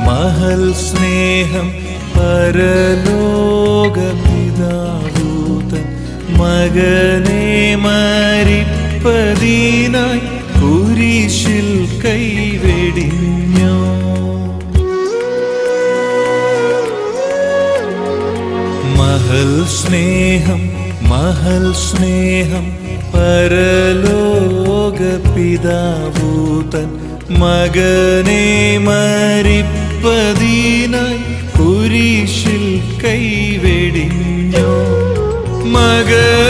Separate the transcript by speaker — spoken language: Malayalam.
Speaker 1: മഹൽ സ്നേഹം പരലോകപിതാവൂതൻ മകനെ മരിപ്പതിനായി കുരിശിൽ കൈവെടിഞ്ഞോ. മഹൽ സ്നേഹം പരലോകപിതാവൂതൻ മകനെ മരിപ്പതിനായി കുരിശിൽ കൈവെടിഞ്ഞോ. മകനെ